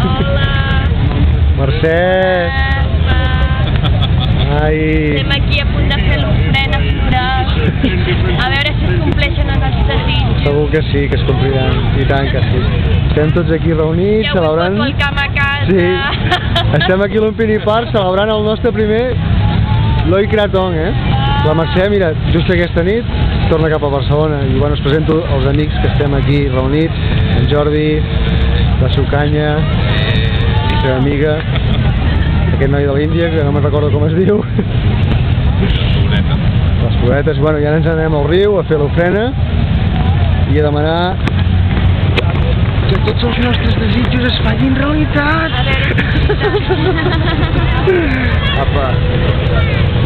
Hola! Mercè! Ai! Estem aquí a punt de fer l'ofrena floral. A veure si es compleixen els desitjos. Segur que sí, que es compliran. I tant que sí. Estem tots aquí reunits, Ja celebrant... Ja ho volcam a casa. Sí. Estem aquí a l'Umpini Park celebrant el nostre primer Loi Krathong, La Mercè, mira, just aquesta nit torna cap a Barcelona i bueno, us presento els amics que estem aquí reunits, en Jordi, la Sucanya, la seva amiga, aquest noi de l'Índia, que no me'n recordo com es diu. Les floretes. Bueno, ja ens anem al riu a fer l'ofrena i a demanar que tots els nostres desitjos es facin realitat. A veure si Apa.